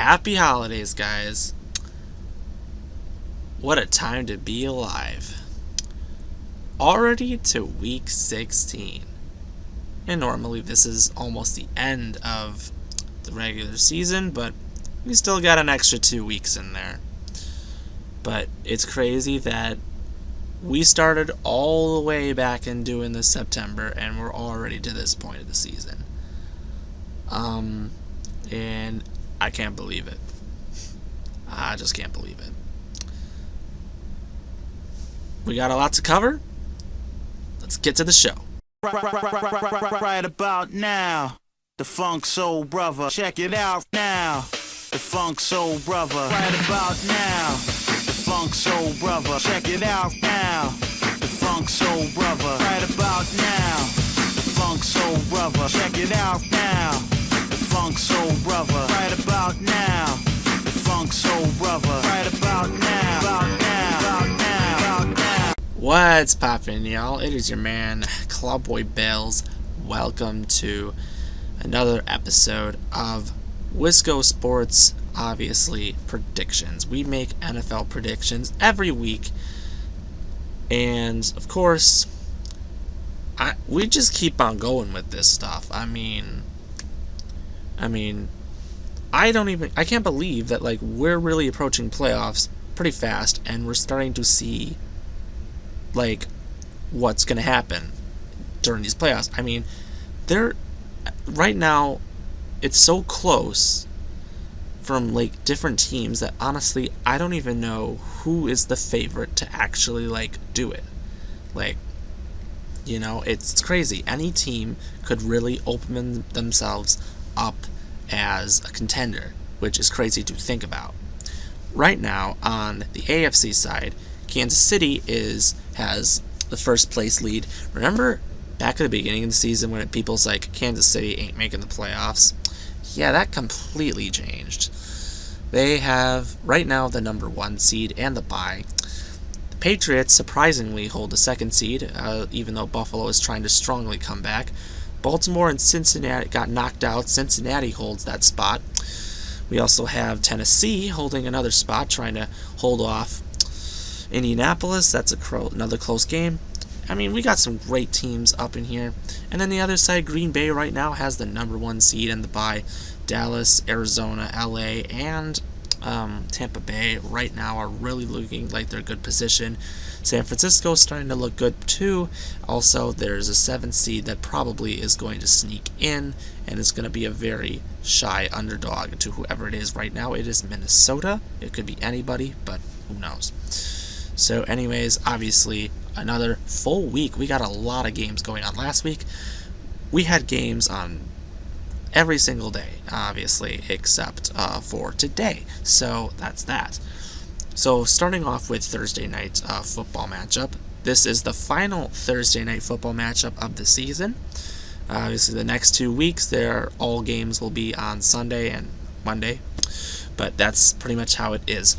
Happy holidays, guys. What a time to be alive. Already to week 16. And normally this is almost the end of the regular season, but we still got an extra 2 weeks in there. But it's crazy that we started all the way back in doing this September, and we're already to this point of the season. And I can't believe it. I just can't believe it. We got a lot to cover. Let's get to the show. Right about now, the Funk Soul Brother. Check it out now, the Funk Soul Brother. Right about now, the Funk Soul Brother. Check it out now, the Funk Soul Brother. Right about now, the Funk Soul Brother. Check it out now, the Funk Soul Brother. Right about now, the Funk Soul Brother. Right about now, about now, about now, about now. What's poppin', y'all? It is your man, Clawboy Bells. Welcome to another episode of Wisco Sports, obviously, predictions. We make NFL predictions every week, and, of course, we just keep on going with this stuff. I can't believe that, we're really approaching playoffs pretty fast, and we're starting to see what's going to happen during these playoffs. Right now, it's so close from, different teams that, honestly, I don't even know who is the favorite to actually, do it. It's crazy. Any team could really open themselves up as a contender, which is crazy to think about. Right now, on the AFC side, Kansas City has the first place lead. Remember back at the beginning of the season when people's like Kansas City ain't making the playoffs? Yeah, that completely changed. They have right now the number 1 seed and the bye. The Patriots surprisingly hold the 2nd seed, even though Buffalo is trying to strongly come back. Baltimore and Cincinnati got knocked out. Cincinnati holds that spot. We also have Tennessee holding another spot, trying to hold off Indianapolis. That's another close game. We got some great teams up in here. And then the other side, Green Bay right now has the number 1 seed and the bye. Dallas, Arizona, LA, and Tampa Bay right now are really looking like they're in good position. San Francisco is starting to look good too. Also, there's a 7th seed that probably is going to sneak in, and it's going to be a very shy underdog to whoever it is right now. It is Minnesota. It could be anybody, but who knows. So anyways, obviously, another full week. We got a lot of games going on. Last week, we had games on every single day, obviously, except for today. So that's that. So starting off with Thursday night football matchup. This is the final Thursday night football matchup of the season. Obviously, the next 2 weeks, all games will be on Sunday and Monday. But that's pretty much how it is.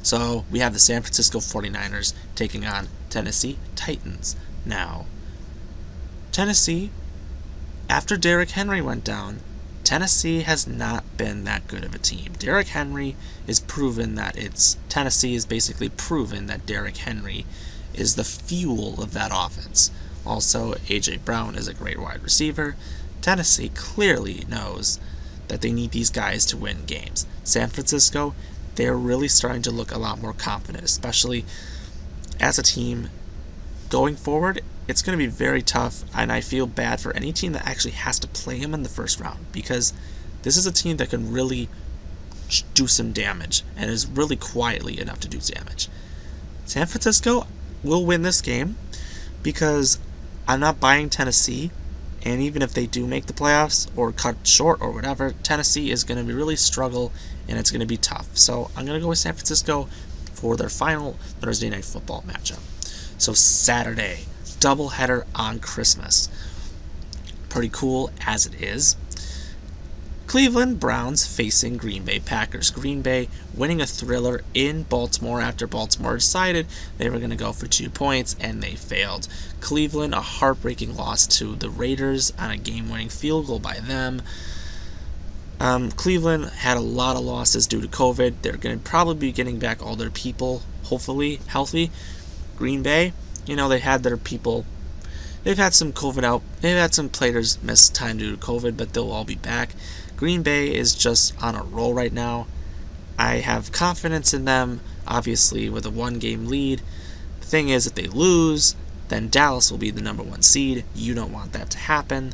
So we have the San Francisco 49ers taking on Tennessee Titans. Now, Tennessee, after Derrick Henry went down, Tennessee has not been that good of a team. Derrick Henry is proven that Tennessee is basically proven that Derrick Henry is the fuel of that offense. Also, A.J. Brown is a great wide receiver. Tennessee clearly knows that they need these guys to win games. San Francisco, they're really starting to look a lot more confident, especially as a team going forward. It's going to be very tough, and I feel bad for any team that actually has to play him in the first round, because this is a team that can really do some damage and is really quietly enough to do damage. San Francisco will win this game because I'm not buying Tennessee, and even if they do make the playoffs or cut short or whatever, Tennessee is going to really struggle, and it's going to be tough. So I'm going to go with San Francisco for their final Thursday night football matchup. So Saturday, doubleheader on Christmas. Pretty cool as it is. Cleveland Browns facing Green Bay Packers. Green Bay winning a thriller in Baltimore after Baltimore decided they were going to go for 2 points, and they failed. Cleveland, a heartbreaking loss to the Raiders on a game-winning field goal by them. Cleveland had a lot of losses due to COVID. They're going to probably be getting back all their people, hopefully healthy. Green Bay, they had their people. They've had some COVID out. They've had some players miss time due to COVID, but they'll all be back. Green Bay is just on a roll right now. I have confidence in them, obviously, with a 1-game lead. The thing is, if they lose, then Dallas will be the number 1 seed. You don't want that to happen.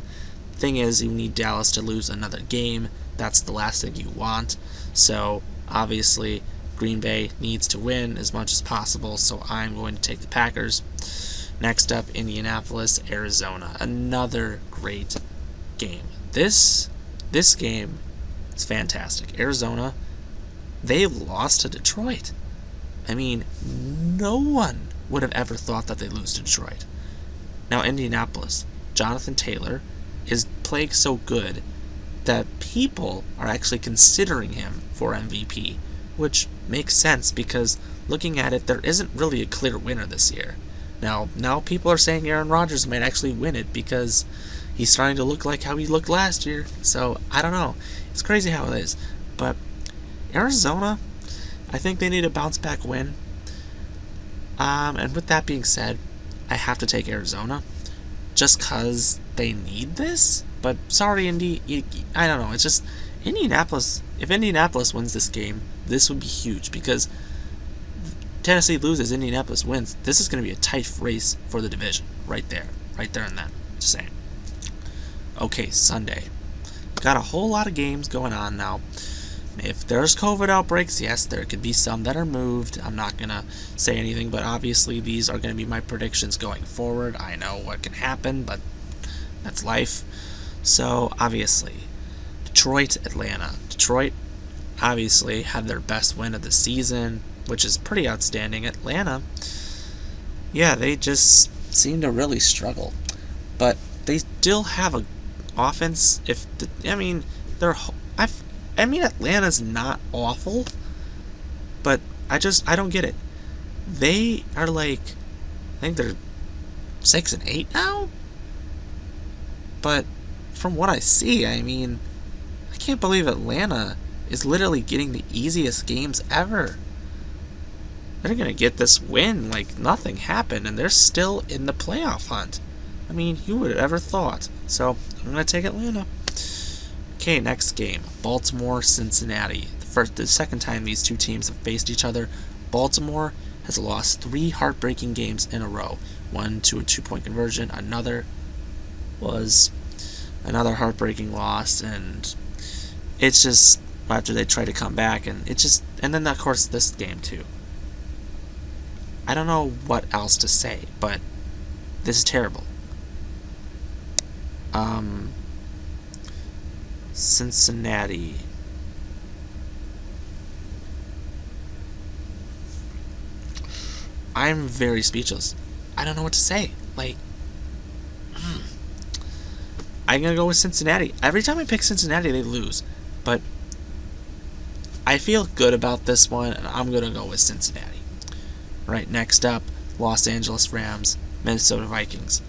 The thing is, you need Dallas to lose another game. That's the last thing you want. So, obviously, Green Bay needs to win as much as possible, so I'm going to take the Packers. Next up, Indianapolis, Arizona. Another great game. This game is fantastic. Arizona, they lost to Detroit. I mean, no one would have ever thought that they'd lose to Detroit. Now, Indianapolis, Jonathan Taylor is playing so good that people are actually considering him for MVP, which makes sense because looking at it, there isn't really a clear winner this year. Now people are saying Aaron Rodgers might actually win it because he's starting to look like how he looked last year. So, I don't know. It's crazy how it is. But Arizona, I think they need a bounce-back win. And with that being said, I have to take Arizona just because they need this. But sorry, Indy, I don't know. It's just Indianapolis. If Indianapolis wins this game, this would be huge because Tennessee loses, Indianapolis wins. This is going to be a tight race for the division. Right there in that. Just saying. Okay, Sunday. Got a whole lot of games going on now. If there's COVID outbreaks, yes, there could be some that are moved. I'm not going to say anything, but obviously these are going to be my predictions going forward. I know what can happen, but that's life. So, obviously, Detroit, Atlanta. Detroit, obviously, had their best win of the season, which is pretty outstanding. Atlanta, yeah, they just seem to really struggle. But they still have a offense. Atlanta's not awful, but I don't get it. They are I think they're 6-8 now. But from what I see, I can't believe Atlanta is literally getting the easiest games ever. They're going to get this win like nothing happened, and they're still in the playoff hunt. Who would have ever thought? So, I'm going to take Atlanta. Okay, next game. Baltimore, Cincinnati. The second time these two teams have faced each other. Baltimore has lost 3 heartbreaking games in a row. One to a 2-point conversion. Another was another heartbreaking loss, and it's just after they try to come back, and then of course this game too. I don't know what else to say, but this is terrible. Cincinnati. I'm very speechless. I don't know what to say. I'm going to go with Cincinnati. Every time I pick Cincinnati, they lose. But I feel good about this one, and I'm going to go with Cincinnati. Right, next up, Los Angeles Rams, Minnesota Vikings.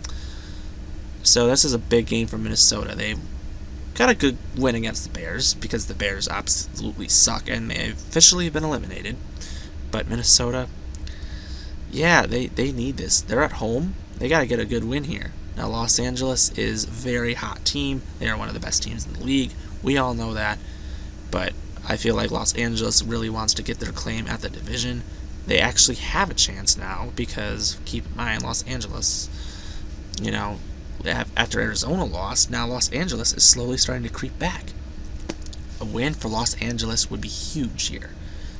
So this is a big game for Minnesota. They got a good win against the Bears because the Bears absolutely suck, and they've officially been eliminated. But Minnesota, yeah, they need this. They're at home. They got to get a good win here. Now, Los Angeles is a very hot team. They are one of the best teams in the league. We all know that. But I feel like Los Angeles really wants to get their claim at the division. They actually have a chance now because, keep in mind, Los Angeles, after Arizona lost, now Los Angeles is slowly starting to creep back. A win for Los Angeles would be huge here.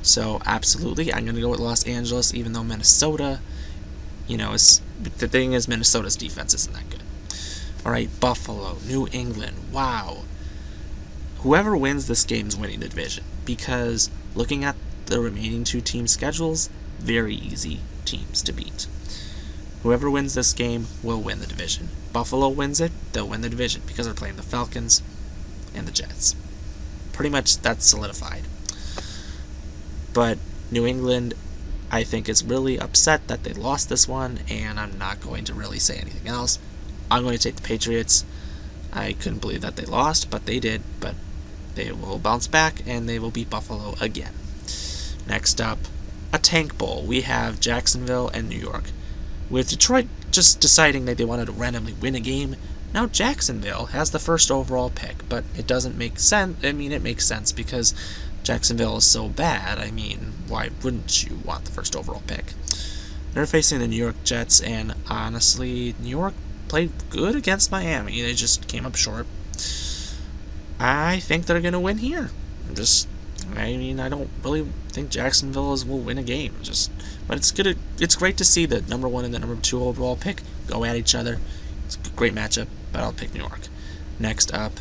So, absolutely, I'm going to go with Los Angeles, even though Minnesota, the thing is Minnesota's defense isn't that good. All right, Buffalo, New England, wow. Whoever wins this game is winning the division because looking at the remaining 2 team schedules, very easy teams to beat. Whoever wins this game will win the division. Buffalo wins it, they'll win the division because they're playing the Falcons and the Jets. Pretty much that's solidified. But New England, I think, is really upset that they lost this one, and I'm not going to really say anything else. I'm going to take the Patriots. I couldn't believe that they lost, but they did. But they will bounce back and they will beat Buffalo again. Next up, a tank bowl. We have Jacksonville and New York. With Detroit just deciding that they wanted to randomly win a game, now Jacksonville has the first overall pick, but it doesn't make sense. I mean, it makes sense because Jacksonville is so bad. I mean, why wouldn't you want the first overall pick? They're facing the New York Jets, and honestly, New York played good against Miami. They just came up short. I think they're going to win here. I don't really think Jacksonville will win a game. But it's great to see the number 1 and the number 2 overall pick go at each other. It's a great matchup, but I'll pick New York. Next up,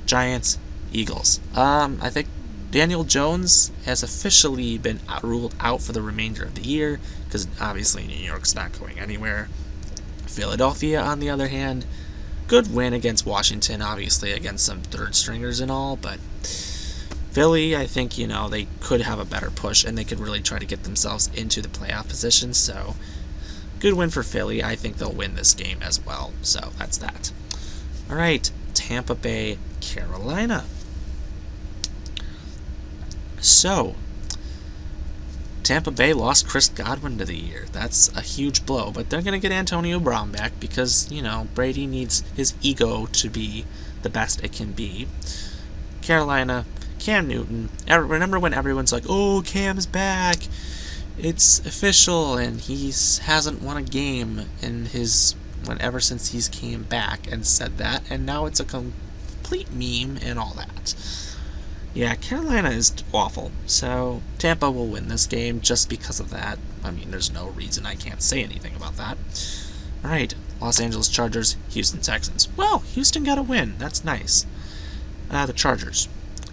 Giants, Eagles. I think Daniel Jones has officially been ruled out for the remainder of the year because obviously New York's not going anywhere. Philadelphia, on the other hand, good win against Washington, obviously against some third stringers and all, but Philly, I think, they could have a better push and they could really try to get themselves into the playoff position, so good win for Philly. I think they'll win this game as well, so that's that. All right, Tampa Bay, Carolina. So, Tampa Bay lost Chris Godwin to the year. That's a huge blow, but they're going to get Antonio Brown back because, Brady needs his ego to be the best it can be. Carolina, Cam Newton. Remember when everyone's like, oh, Cam's back. It's official, and he hasn't won a game ever since he's came back and said that, and now it's a complete meme and all that. Yeah, Carolina is awful, so Tampa will win this game just because of that. I mean, there's no reason I can't say anything about that. Alright, Los Angeles Chargers, Houston Texans. Well, Houston got a win. That's nice. The Chargers.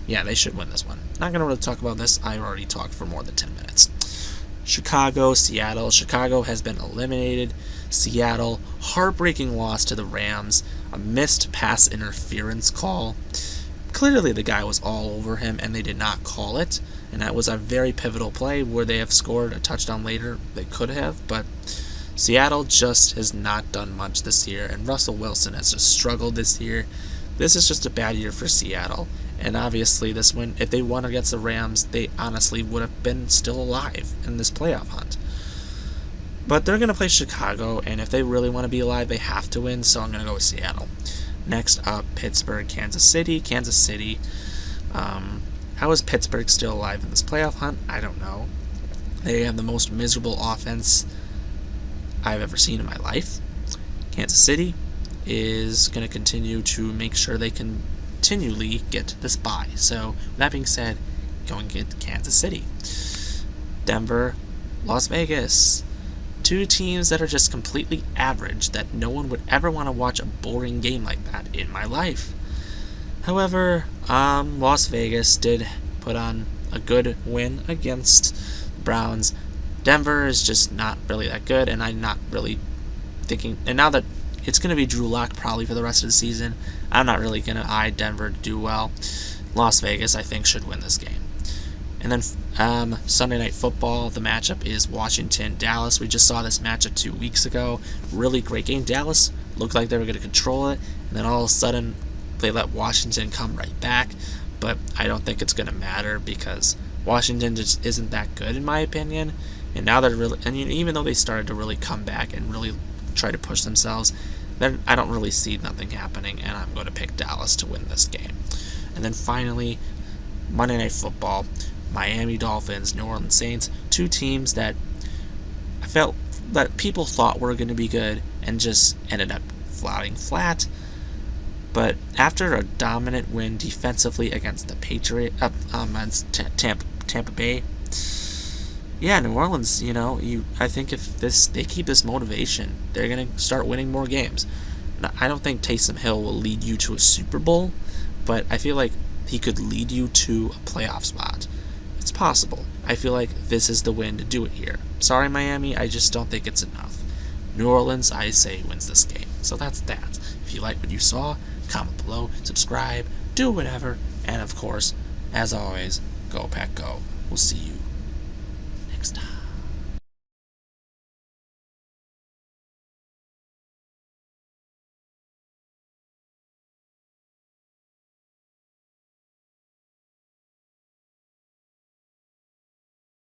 Yeah, they should win this one. Not going to really talk about this. I already talked for more than 10 minutes. Chicago, Seattle. Chicago has been eliminated. Seattle, heartbreaking loss to the Rams. A missed pass interference call. Clearly the guy was all over him and they did not call it, and that was a very pivotal play where they have scored a touchdown later. They could have, but Seattle just has not done much this year, and Russell Wilson has just struggled this year. This is just a bad year for Seattle, and obviously this win, if they won against the Rams, they honestly would have been still alive in this playoff hunt. But they're going to play Chicago, and if they really want to be alive, they have to win, so I'm going to go with Seattle. Next up, Pittsburgh, Kansas City. Kansas City. How is Pittsburgh still alive in this playoff hunt? I don't know. They have the most miserable offense I've ever seen in my life. Kansas City is going to continue to make sure they continually get this bye. So, with that being said, going to get Kansas City. Denver, Las Vegas. Two teams that are just completely average, that no one would ever want to watch a boring game like that in my life. However, Las Vegas did put on a good win against the Browns. Denver is just not really that good, and I'm not really thinking, and now that it's going to be Drew Lock probably for the rest of the season, I'm not really going to eye Denver to do well. Las Vegas, I think, should win this game. And then Sunday Night Football, the matchup is Washington-Dallas. We just saw this matchup 2 weeks ago. Really great game. Dallas looked like they were going to control it, and then all of a sudden they let Washington come right back. But I don't think it's going to matter because Washington just isn't that good in my opinion. And now they're really, and even though they started to really come back and really try to push themselves, then I don't really see nothing happening, and I'm going to pick Dallas to win this game. And then finally, Monday Night Football. Miami Dolphins, New Orleans Saints, two teams that I felt that people thought were going to be good and just ended up floating flat. But after a dominant win defensively against the Tampa Bay, yeah, New Orleans, I think if they keep this motivation, they're going to start winning more games. Now, I don't think Taysom Hill will lead you to a Super Bowl, but I feel like he could lead you to a playoff spot. It's possible. I feel like this is the win to do it here. Sorry, Miami, I just don't think it's enough. New Orleans, I say, wins this game. So that's that. If you like what you saw, comment below, subscribe, do whatever, and of course, as always, go Pack Go. We'll see you next time.